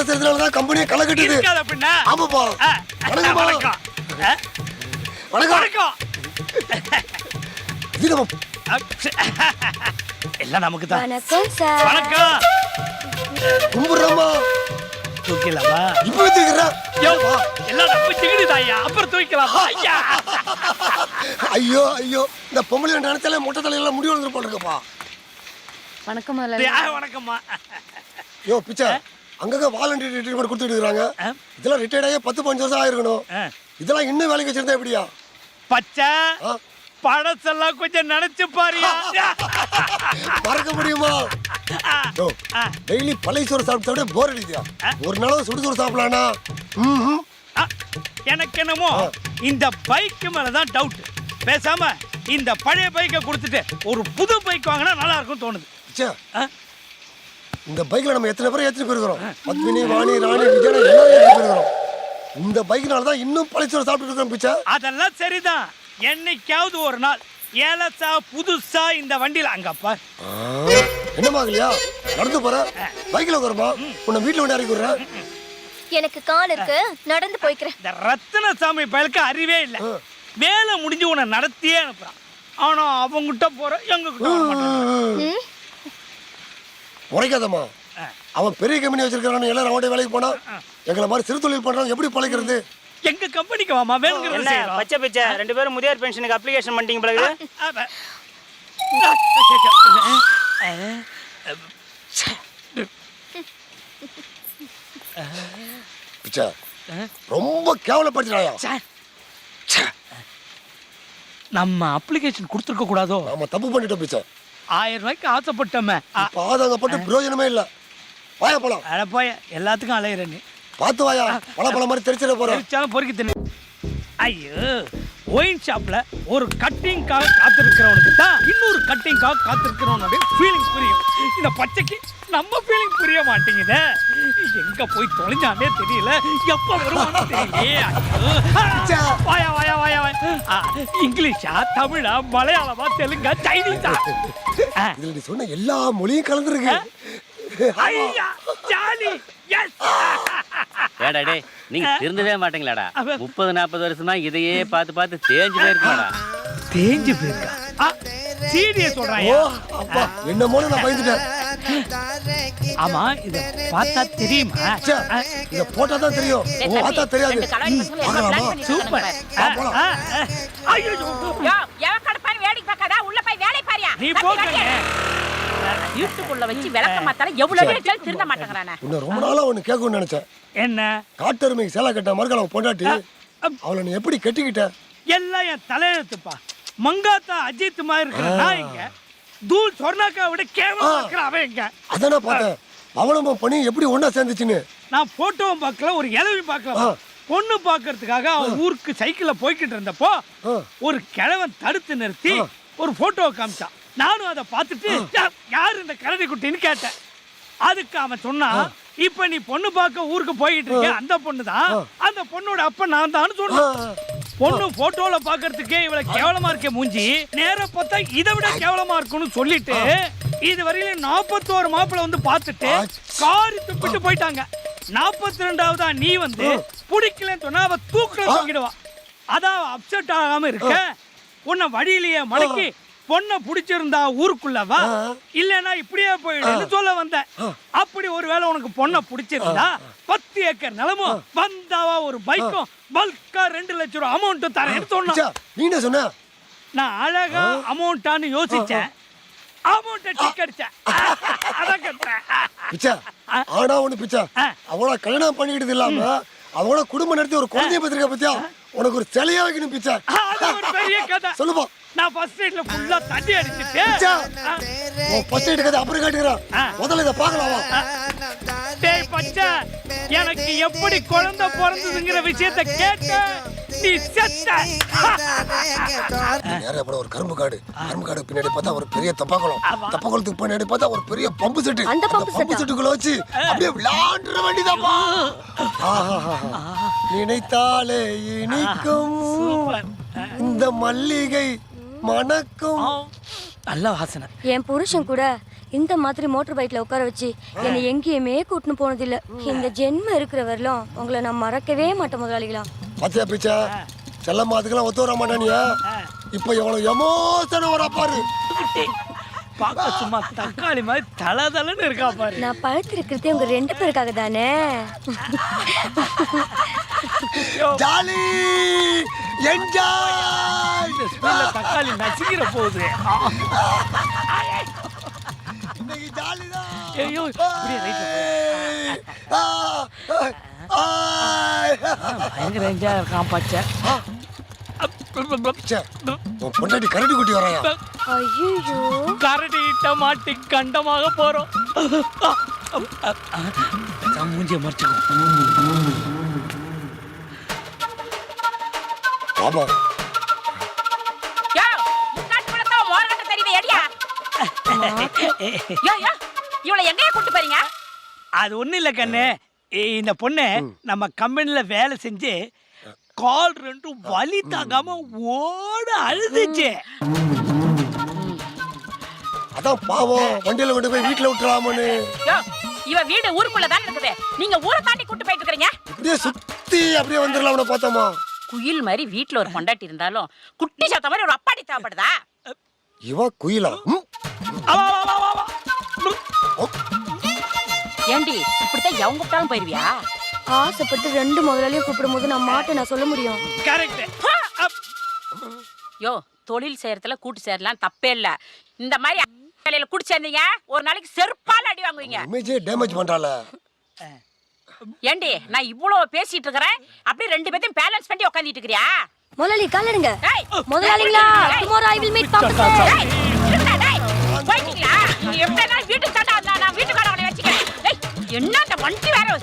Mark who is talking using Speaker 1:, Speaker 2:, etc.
Speaker 1: செய்யறதுனாலதான் கம்பெனியை களை கட்டுது. ஆமாப்பா. வணக்கம் வணக்கம் வணக்கம். இது நம்ம
Speaker 2: எல்லாம் நமக்கு தான்.
Speaker 3: வணக்கம் சார்.
Speaker 2: வணக்கம்.
Speaker 1: கும்புறமா
Speaker 2: தூக்கலாமா?
Speaker 1: இப்போ தூக்குறா.
Speaker 2: எல்லாம் நம்ம சிகிடிதாயா. அப்புறம் தூக்கலாமா? ஐயா.
Speaker 1: ஐயோ ஐயோ இந்த பொம்பளை நினைச்சாலே மொட்டை தலையெல்லாம் முடி வளர்ந்து போட்டுருக்கப்பா.
Speaker 3: வணக்கம் முதலாளி.
Speaker 2: வணக்கம்மா.
Speaker 1: யோ பிச்சை அங்கங்க வாலண்டியர் ரிட்டையர்மெண்ட் கொடுத்துட்டு இருக்காங்க. இதெல்லாம் ரிட்டையர்ட் ஆகி 10-15 வருஷம் ஆயிருக்கணும். இதெல்லாம் இன்னும் வேலைக்கு வச்சிருந்தா எப்படியா?
Speaker 2: பச்சை பழசெல்லாம் கொஞ்சம் நினைச்சு பாரியா.
Speaker 1: மறக்க முடியுமா? டெய்லி பழைய சோறு சாப்பிட்டா போர் அடிக்குதா? ஒரு நாளும் சுடுசோறு சாப்பிடலானா?
Speaker 2: எனக்கு என்னமோ இந்த பைக்கு மேலதான் டவுட். பேசாம இந்த பழைய பைக்கை கொடுத்துட்டு ஒரு புது பைக் வாங்கினா நல்லா இருக்கும் தோணுது.
Speaker 1: இந்த பைக்ல நம்ம எத்தனை பேர் ஏற்றி போயிருக்கிறோம்? பத்மினி, வாணி, ராணி, விஜயனா எல்லாரும் ஏற்றி போயிருக்கிறோம். இந்த பைக்னால தான் இன்னும் பழைய சோறு சாப்பிட்டு இருக்கோம் பிச்சை.
Speaker 2: அதெல்லாம் சரிதான். என்னைக்காவது ஒரு நாள் ஏலசா புதுசா இந்த வண்டியில அங்கப்பா
Speaker 1: என்னமா இல்லையா? நடந்து போற பைக்ல வரமா? உன்னை வீட்டுல கொண்டு இறக்கி விடுறேன்.
Speaker 3: எனக்கு கால் இருக்கு, நடந்து போய்க்கிறேன்.
Speaker 2: இந்த ரத்தினசாமி பயலுக்கு அறிவே இல்லை. வேலை முடிஞ்சு உன்னை நடத்தியே அனுப்புறான். ஆனா அவங்கிட்ட போற எங்க
Speaker 1: முறைக்காதம்மா. அவன் பெரிய கம்பெனி வச்சிருக்கானு எல்லாரும் அவனுடைய வேலைக்கு போனா எங்களை மாதிரி சிறு தொழில் பண்றாங்க. எப்படி பழைக்கிறது?
Speaker 2: எங்க கம்பெனிக்கு வாமா. வேணுங்கிறது செய்யலாம்.
Speaker 4: பச்சை பிச்சை ரெண்டு பேரும் முதியோர் பென்ஷனுக்கு அப்ளிகேஷன் பண்ணிட்டீங்க பிறகு
Speaker 1: பிச்சை ரொம்ப கேவலப்படுத்தினாயா?
Speaker 2: நம்ம அப்ளிகேஷன் கொடுத்துருக்க கூடாதோ?
Speaker 1: நாம தப்பு பண்ணிட்டோம் பிச்சை.
Speaker 2: 1000 ரூபாய்க்கு ஆசைப்பட்டோமே.
Speaker 1: பாதகப்பட்டு பிரயோஜனமே இல்ல. வாயா போலாம்.
Speaker 2: அட போய எல்லாத்துக்கும் அலையிற நீ.
Speaker 1: பார்த்து வாயா. பழ மாதிரி தெரிச்சிட போறோம்.
Speaker 2: தெரிச்சாலும் பொறுக்கி தின்னு. ஐயோ ஒயின் ஷாப்ல ஒரு கட்டிங்காக காத்திருக்கிறவனுக்கு தான் இன்னொரு கட்டிங்காக காத்திருக்கிறவனுடைய ஃபீலிங்ஸ் புரியும். இந்த பச்சைக்கு நம்ம ஃபீலிங் புரிய மாட்டேங்குது. எங்க போய் தொலைஞ்சானே தெரியல. எப்ப வருவானே தெரியலையே. வாயா வாயா வாயா வாயா. இங்கிலீஷா, தமிழா, மலையாளமா, தெலுங்கா, சைனீஸா?
Speaker 1: இதுல நீ சொன்ன எல்லா மொழியும் கலந்துருக்கு.
Speaker 2: ஐயா ஜாலி. எஸ்.
Speaker 4: ஏடா டேய் நீங்க திருந்தவே மாட்டீங்களாடா? 30-40 வருஷமா இதையே பார்த்து பார்த்து தேஞ்சு போயிருக்கீங்கடா.
Speaker 2: தேஞ்சு போயிருக்கா? சீரிய சொல்றாயா?
Speaker 1: அப்பா என்ன மோன நான் பயந்துட்டேன்.
Speaker 2: ஆமா இத பார்த்தா தெரியுமா?
Speaker 1: இத போட்டா தான் தெரியும். பார்த்தா தெரியாது. பார்க்கலாமா?
Speaker 2: சூப்பர். ஐயோ
Speaker 5: யோ எவ கடப்பான் வேடிக்கை பார்க்காதா? உள்ள போய் வேலை பாரியா.
Speaker 2: நீ போங்க.
Speaker 5: வீட்டுக்குள்ள வச்சு விளக்க மாத்தால எவ்வளவு வேலைகள் திருந்த மாட்டேங்கறானே.
Speaker 1: உன்னை ரொம்ப நாளா ஒன்னு கேட்கணும்னு நினைச்சேன்.
Speaker 2: என்ன?
Speaker 1: காட்டெருமை சேலை கட்ட மறுகலம் பொண்டாட்டி அவளை நீ எப்படி கட்டிக்கிட்ட?
Speaker 2: எல்லாம் என் தலையெழுத்துப்பா. மங்காத்தா அஜித் மாதிரி இருக்கிற நான் இங்க தூள் சொர்ணாக்கா விட கேவலமா இருக்கிற அவன் இங்க.
Speaker 1: அதானே பார்த்தேன். அவளமா பண்ணி எப்படி ஒண்ணா சேர்ந்துச்சுன்னு.
Speaker 2: நான் போட்டோவும் பார்க்கல, ஒரு இளவி பார்க்கல. பொண்ணு பார்க்கறதுக்காக அவன் ஊருக்கு சைக்கிள்ல போய்கிட்டு இருந்தப்போ ஒரு கிழவன் தடுத்து நிறுத்தி ஒரு போட்டோவை காமிச்சான். நானும் அதை பார்த்துட்டு யார் இந்த கரடி குட்டின்னு கேட்டேன். அதுக்கு அவன் சொன்னான், இப்ப நீ பொண்ணு பார்க்க ஊருக்கு போயிட்டு இருக்க அந்த பொண்ணு தான். அந்த பொண்ணோட அப்ப நான் தான் சொன்னேன். பொண்ணு போட்டோல பாக்குறதுக்கே இவ்வளவு கேவலமா இருக்க மூஞ்சி, நேர பார்த்தா இதை விட கேவலமா இருக்கும்னு சொல்லிட்டு இதுவரையில 41 மாப்பிள்ள வந்து பார்த்துட்டு காரி துப்பிட்டு போயிட்டாங்க. 42வதா நீ வந்து பிடிக்கலன்னு சொன்னா அவ தூக்கில தூக்கிடுவா. அதான் அப்செட் ஆகாம இருக்க உன்னை வழியிலேயே மடக்கி பொண்ணை பிடிச்சிருந்தா ஊருக்குள்ளவா இல்லன்னா இப்படியே போயிடுன்னு சொல்ல வந்தேன். அப்படி ஒருவேளை உனக்கு பொண்ணை பிடிச்சிருந்தா 10 ஏக்கர் நிலமும் வந்தாவா ஒரு பைக்கும் பல்கா 2 லட்சம் ரூபாய் அமௌண்ட் தரேன்னு சொன்னா.
Speaker 1: நீ என்ன சொன்ன?
Speaker 2: நான் அழகா அமௌண்டான்னு யோசிச்சேன். அமௌண்ட்டை டிக் அடிச்சேன். அதான் கேட்டேன்.
Speaker 1: பிச்சா ஆனா ஒண்ணு பிச்சா அவளை கல்யாணம் பண்ணிக்கிட்டது இல்லாம அவளோட குடும்பம் நடத்தி ஒரு குழந்தைய பத்திரிக்கா பத்தியா உனக்கு ஒரு சிலையா வைக்கணும் பிச்சா.
Speaker 2: ஒரு பெரிய கதை
Speaker 1: சொல்லுப்பா.
Speaker 2: நான் ஃபர்ஸ்ட் எய்ட்ல ஃபுல்லா தண்ணி அடிச்சிட்டு
Speaker 1: ஃபர்ஸ்ட் எய்ட் கதை அப்புறம் காட்டுறேன். முதல்ல இத பார்க்கலாமா?
Speaker 2: டேய் பச்சை, எனக்கு எப்படி குழந்தை பிறந்ததுங்கிற விஷயத்தை கேட்ட நீ செத்த.
Speaker 1: நேரா போற ஒரு கரும்பு காடு பின்னாடி பார்த்தா ஒரு பெரிய தப்பாக்குளம், தப்பாக்குளத்துக்கு பின்னாடி பார்த்தா ஒரு பெரிய பம்பு செட்டு. அந்த பம்பு செட்டுக்குள்ள வச்சு அப்படியே விளையாடுற வேண்டியதாப்பா. நினைத்தாலே இனிக்கும் இந்த மல்லிகை மணக்கும்.
Speaker 2: நல்ல வாசனை.
Speaker 3: என் புருஷன் கூட
Speaker 6: இந்த மாதிரி மோட்டர் பைக்ல உட்கார வச்சு என்னை எங்கேயுமே கூட்டின்னு போனதில்ல. இந்த ஜென்மம் இருக்கிற வரலும் உங்களை நான் மறக்கவே மாட்டேன் முதலாளிகளா.
Speaker 1: பாத்தியா பிச்சை செல்லம்மா அதுக்கெல்லாம் ஒத்து வர மாட்டானியா? இப்ப எவ்வளவு எமோஷன் வரா பாரு.
Speaker 2: பார்க்க சும்மா தக்காளி மாதிரி தலன்னு இருக்கா பாரு.
Speaker 6: நான் பழுத்திருக்கிறதே உங்க 2 பேருக்காக தானே.
Speaker 1: Jolly enjoy.
Speaker 2: இந்த ஸ்மெல்ல தக்காளி நசுக்கிற போகுது.
Speaker 1: இன்னைக்கு ஜாலி தான்.
Speaker 2: ஐயோ இப்படியே ரைட்ல பயங்கர என்ஜாய் இருக்கான் பச்சை.
Speaker 1: பிச்சை உன் பொண்டாட்டி கரடி குட்டி வராயா?
Speaker 6: ஐயோ
Speaker 2: கரடி மாட்டி கண்டமாக போறோம். மூஞ்சிய மறைச்சுக்கோ.
Speaker 1: ஆமா
Speaker 5: யோ முன்னாடி படத்தா மோரகட்ட தெரியுது எடியா. யோ யோ இவளை எங்கேயே கூட்டி போறீங்க?
Speaker 2: அது ஒண்ணும் இல்ல கண்ணு, இந்த பொண்ணு நம்ம கம்பெனில வேலை செஞ்சு கால் 2 வலி தாங்காம ஓட அழுதுச்சு.
Speaker 1: அதான் பாவம் வண்டியில கொண்டு போய் வீட்டுல விட்டுலாமனு.
Speaker 5: யோ இவ வீடு ஊருக்குள்ள தான் இருக்குது, நீங்க ஊரை தாண்டி கூட்டி போயிட்டு இருக்கீங்க.
Speaker 1: அப்படியே சுத்தி அப்படியே வந்துடலாம்னு பார்த்தோமா?
Speaker 5: குயில் மாதிரி வீட்டுல ஒரு பொண்டாட்டி இருந்தாலும் குட்டி சாத்த மாதிரி ஒரு அப்பாடி தேவைப்படுதா?
Speaker 1: இவ குயிலா?
Speaker 5: ஏண்டி இப்படித்தான் எவங்க கூப்பிட்டாலும் போயிருவியா?
Speaker 6: ஆசைப்பட்டு 2 முதலாளியும் கூப்பிடும் போது நான் மாட்டேன், நான் சொல்ல முடியும்.
Speaker 2: கரெக்ட்.
Speaker 5: யோ தொழில் செய்யறதுல கூட்டு சேரலாம், தப்பே இல்ல. இந்த மாதிரி வேலையில கூட்டு சேர்ந்தீங்க ஒரு நாளைக்கு செருப்பால அடி வாங்குவீங்க.
Speaker 1: இமேஜே டேமேஜ் பண்றால.
Speaker 5: ஏண்டி நான் இவ்வளவு பேசிட்டு இருக்கிறேன், அப்படியே 2 பேத்தையும் பேலன்ஸ் பண்ணி உட்கார்ந்துட்டு இருக்கறியா?
Speaker 6: முதலாளி காலடுங்க.
Speaker 5: ஏய்,
Speaker 6: முதலாளிங்களா, tomorrow I will meet Papa.
Speaker 5: ஏய், இருடா, டேய். போயிட்டீங்களா? நீ எப்படினா வீட்டுக்கு தாண்டா வந்தா, நான் வீட்டுக்காரவனை வச்சுக்கிறேன். டேய், என்ன இந்த வண்டி வேற